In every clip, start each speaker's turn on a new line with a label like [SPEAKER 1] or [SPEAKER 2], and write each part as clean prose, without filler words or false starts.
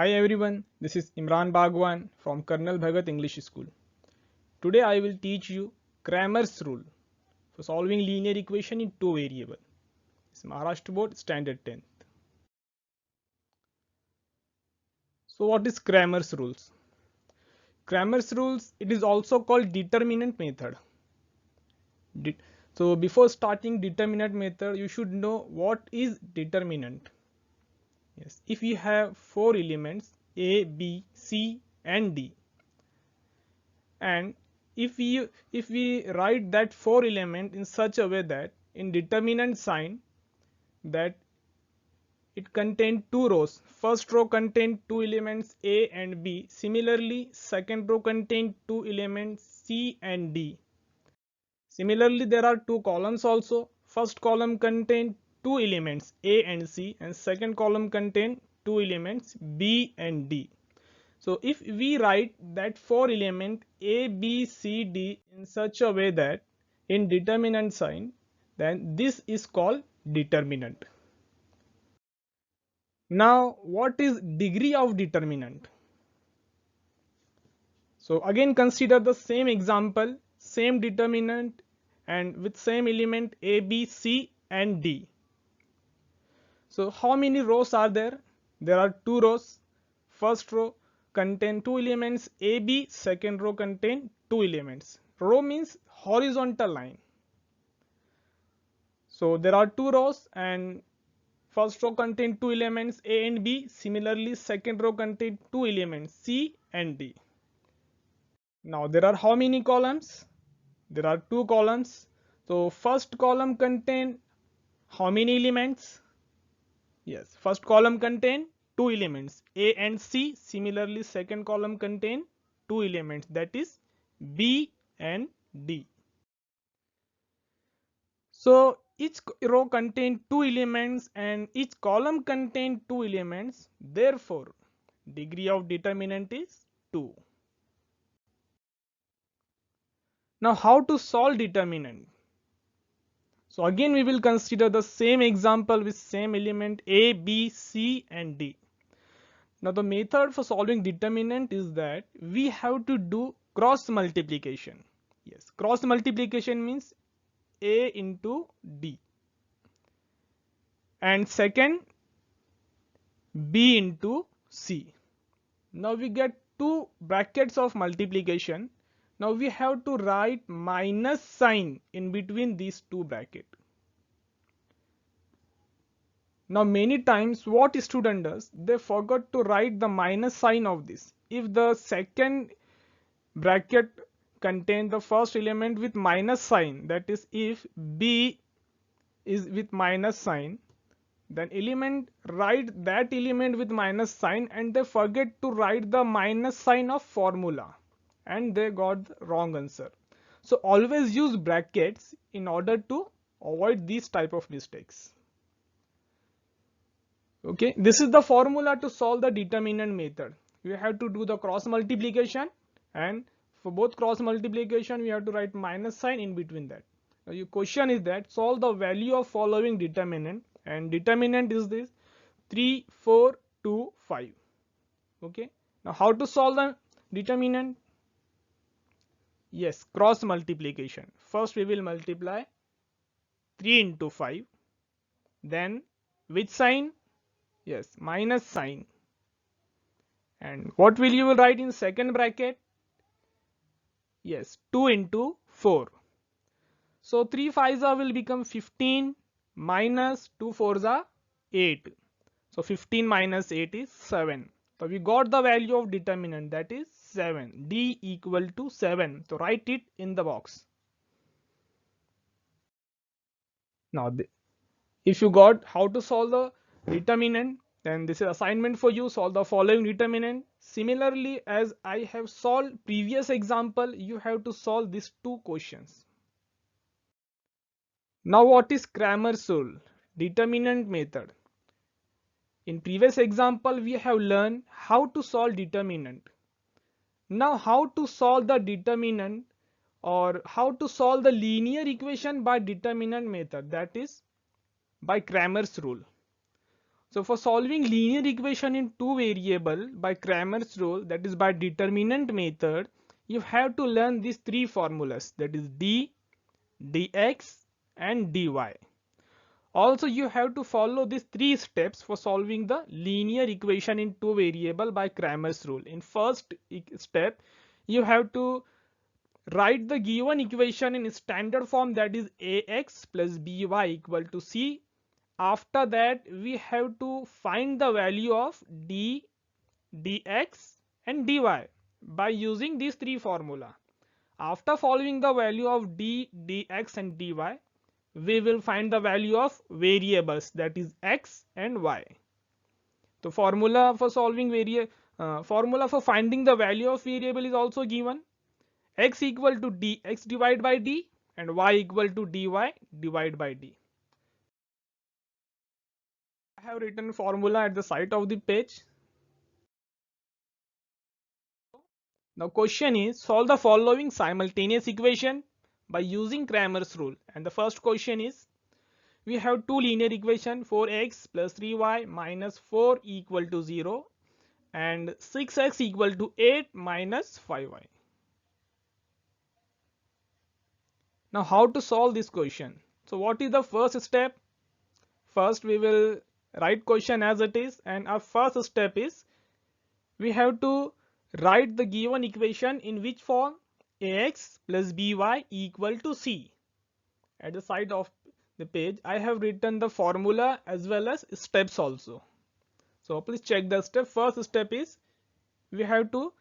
[SPEAKER 1] Hi everyone, this is Imran Bhagwan from Colonel Bhagat English School. Today I will teach you Cramer's rule for solving linear equation in two variable. It's Maharashtra Board Standard 10th. So what is Cramer's rules? Cramer's rules, it is also called determinant method. So before starting determinant method, you should know what is determinant. Yes, if you have four elements A, B, C and D, and if we write that four element in such a way that in determinant sign that it contain two rows, first row contain two elements A and B, similarly second row contain two elements C and D, similarly there are two columns also, first column contain two elements A and C and second column contain two elements B and D. So if we write that four element A, B, C, D in such a way that in determinant sign, then this is called determinant. Now what is degree of determinant? So again consider the same example, same determinant and with same element A, B, C and D. So how many rows are there? There are two rows. First row contain two elements AB, second row contain two elements. Row means horizontal line. So there are two rows and first row contain two elements A and B. Similarly, second row contain two elements C and D. Now there are how many columns? There are two columns. So first column contain how many elements? Yes, first column contain two elements A and C. Similarly, second column contain two elements, that is B and D. So each row contain two elements and each column contain two elements. Therefore, degree of determinant is 2. Now how to solve determinant? So again we will consider the same example with same element A, B, C and D. Now the method for solving determinant is that we have to do cross multiplication. Yes, cross multiplication means A into D and second B into C. Now we get two brackets of multiplication. Now we have to write minus sign in between these two brackets. Now many times what student does, they forgot to write the minus sign of this. If the second bracket contain the first element with minus sign, that is if B is with minus sign, then element write that element with minus sign and they forget to write the minus sign of formula and they got the wrong answer. So always use brackets in order to avoid these type of mistakes. Okay, this is the formula to solve the determinant method. You have to do the cross multiplication and for both cross multiplication we have to write minus sign in between that. Now your question is that solve the value of following determinant and determinant is this 3, 4, 2, 5. Okay, now how to solve the determinant? Yes, cross multiplication. First we will multiply 3 into 5, then which sign? Yes, minus sign. And what will you write in second bracket? Yes, 2 into 4. So 3 5s will become 15 minus 2 4s are 8. So 15 minus 8 is 7. So we got the value of determinant, that is 7. D equal to 7. So write it in the box. Now if you got how to solve the determinant, then this is assignment for you. Solve the following determinant. Similarly, as I have solved previous example, you have to solve these two questions. Now what is Cramer's rule? Determinant method. In previous example, we have learned how to solve determinant. Now how to solve the determinant or how to solve the linear equation by determinant method, that is by Cramer's rule. So for solving linear equation in two variable by Cramer's rule, that is by determinant method, you have to learn these three formulas, that is d, dx and dy. Also you have to follow these three steps for solving the linear equation in two variable by Cramer's rule. In first step, you have to write the given equation in standard form, that is ax plus by equal to c. After that we have to find the value of d, dx and dy by using these three formula. After following the value of d, dx and dy, we will find the value of variables, that is x and y. The formula for finding the value of variable is also given. X equal to dx divided by d and y equal to dy divided by d. I have written formula at the side of the page. Now question is, solve the following simultaneous equation by using Cramer's rule. And the first question is, we have two linear equation, 4x plus 3y minus 4 equal to 0 and 6x equal to 8 minus 5y. Now how to solve this question? So what is the first step? First we will write question as it is, and our first step is we have to write the given equation in which form? Ax plus by equal to c. At the side of the page I have written the formula as well as steps also. So please check the step. First step is we have to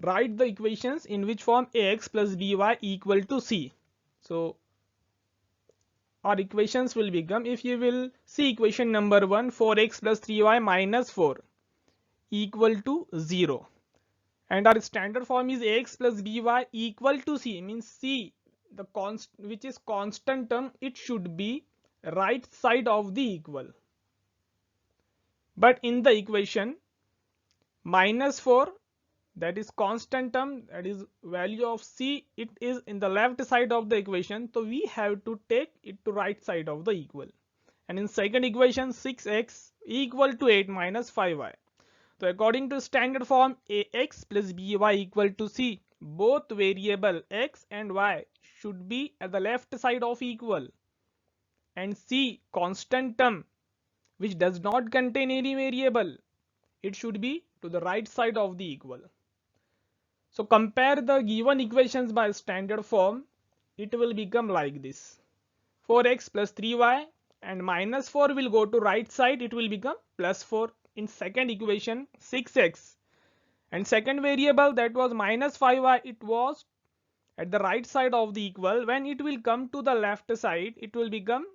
[SPEAKER 1] write the equations in which form ax plus by equal to c. So our equations will become, if you will see equation number 1, 4x plus 3y minus 4 equal to 0, and our standard form is ax plus by equal to c, means c, the which is constant term, it should be right side of the equal. But in the equation minus 4, that is constant term, that is value of c, it is in the left side of the equation, so we have to take it to right side of the equal. And in second equation, 6x equal to 8 minus 5y. So according to standard form, ax plus by equal to c, both variable x and y should be at the left side of equal, and c, constant term which does not contain any variable, it should be to the right side of the equal. So compare the given equations by standard form, it will become like this. 4x plus 3y and minus 4 will go to right side, it will become plus 4. In second equation, 6x and second variable, that was minus 5y, it was at the right side of the equal. When it will come to the left side, it will become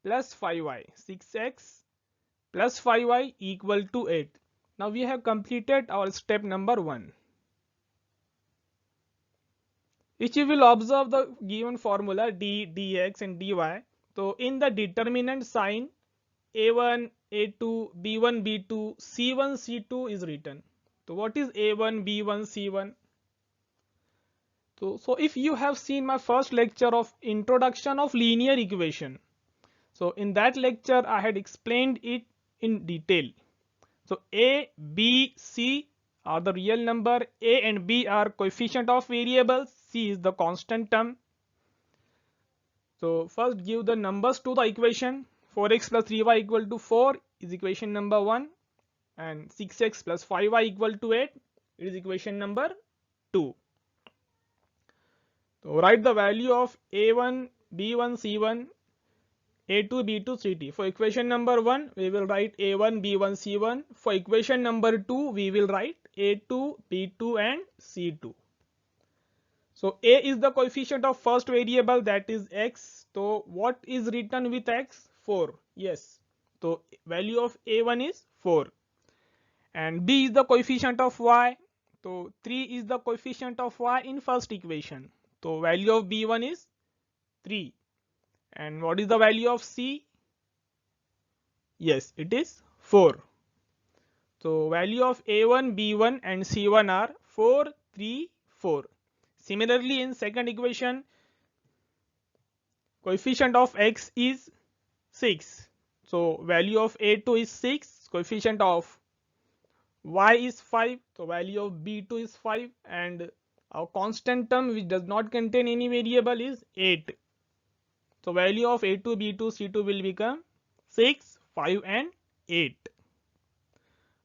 [SPEAKER 1] plus 5y. 6x plus 5y equal to 8. Now we have completed our step number 1. If you will observe the given formula d, dx and dy, so in the determinant sign a1, a2, b1, b2, c1, c2 is written. So what is a1, b1, c1? So if you have seen my first lecture of introduction of linear equation, so in that lecture I had explained it in detail. So a, b, c are the real number, a and b are coefficient of variables, c is the constant term. So first give the numbers to the equation. 4x plus 3y equal to 4 is equation number 1, and 6x plus 5y equal to 8 is equation number 2. So write the value of a1, b1, c1, a2, b2, c2. For equation number 1 we will write a1, b1, c1. For equation number 2 we will write a2, b2 and c2. So a is the coefficient of first variable, that is x. So what is written with x? 4. Yes. So value of a1 is 4. And b is the coefficient of y. So 3 is the coefficient of y in first equation. So value of b1 is 3. And what is the value of c? Yes, it is 4. So value of a1, b1 and c1 are 4, 3, 4. Similarly, in second equation, coefficient of x is 6. So value of A2 is 6, coefficient of y is 5, so value of B2 is 5, and our constant term which does not contain any variable is 8. So value of A2, B2, C2 will become 6, 5 and 8.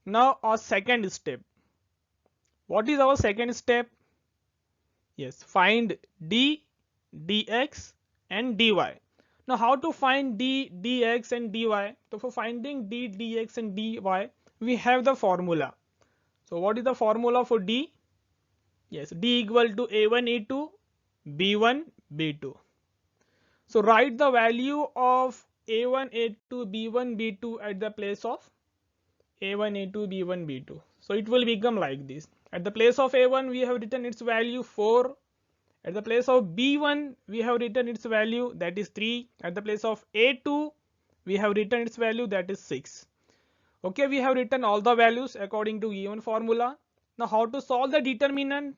[SPEAKER 1] Now our second step. What is our second step? Yes, find d, dx and dy. Now how to find d, dx and dy? So for finding d, dx and dy, we have the formula. So what is the formula for d? Yes, d equal to a1, a2, b1, b2. So write the value of a1, a2, b1, b2 at the place of a1, a2, b1, b2. So it will become like this. At the place of a1 we have written its value 4. At the place of b1 we have written its value, that is 3. At the place of a2 we have written its value, that is 6. Okay, we have written all the values according to given formula. Now how to solve the determinant?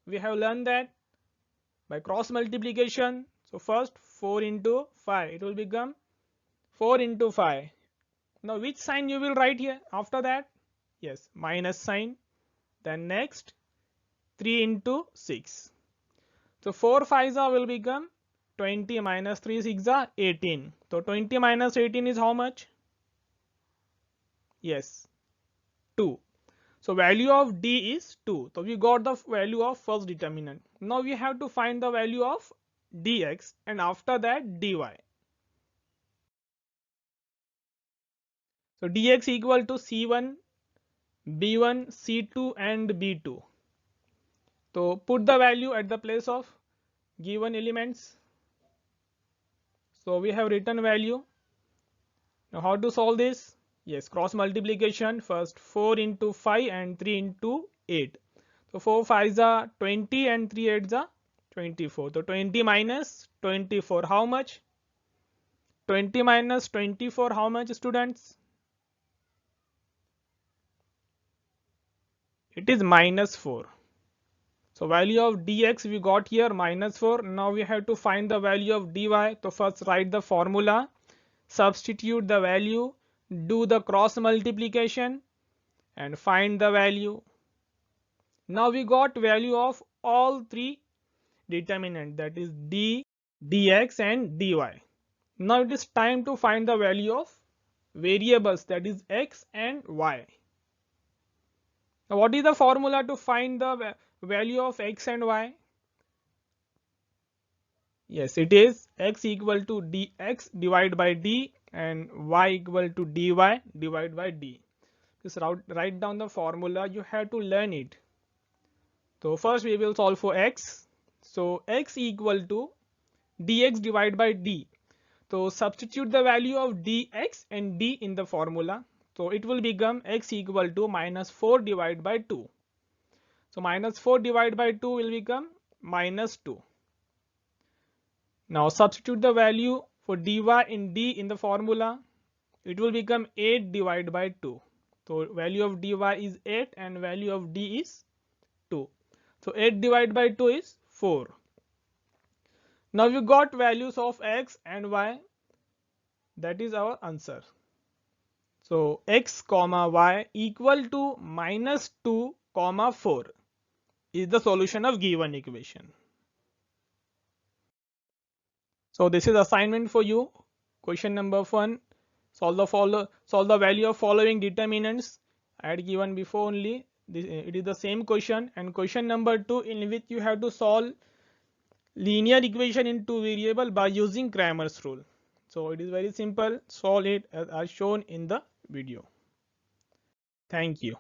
[SPEAKER 1] We have learned that by cross multiplication. So first 4 into 5, it will become 4 into 5. Now which sign you will write here after that? Yes, minus sign. Then next 3 into 6. So 4 5s will become 20 minus 3 6 are 18. So 20 minus 18 is how much? Yes, 2. So value of d is 2. So we got the value of first determinant. Now we have to find the value of dx and after that dy. So dx equal to c1, b1, c2 and b2. So put the value at the place of given elements. So we have written value. Now how to solve this? Yes, cross multiplication. First 4 into 5 and 3 into 8. So 4 5s are 20 and 3 8s are 24. So 20 minus 24, how much? 20 minus 24, how much, students? It is minus 4. So value of dx we got here minus 4. Now we have to find the value of dy. So first write the formula, substitute the value, do the cross multiplication and find the value. Now we got value of all three determinant, that is d, dx and dy. Now it is time to find the value of variables, that is x and y. Now what is the formula to find the value of x and y? Yes, it is x equal to dx divided by d and y equal to dy divided by d. Just write down the formula, you have to learn it. So first we will solve for x. So x equal to dx divided by d. So substitute the value of dx and d in the formula. So it will become x equal to minus 4 divided by 2. So minus 4 divided by 2 will become minus 2. Now substitute the value for dy and d in the formula. It will become 8 divided by 2. So value of dy is 8 and value of d is 2. So 8 divided by 2 is 4. Now we got values of x and y. That is our answer. So x comma y equal to minus 2 comma 4 is the solution of given equation. So this is assignment for you. Question number 1. Solve the value of following determinants. I had given before only. It is the same question. And question number 2, in which you have to solve linear equation in two variable by using Cramer's rule. So it is very simple. Solve it as shown in the video. Thank you.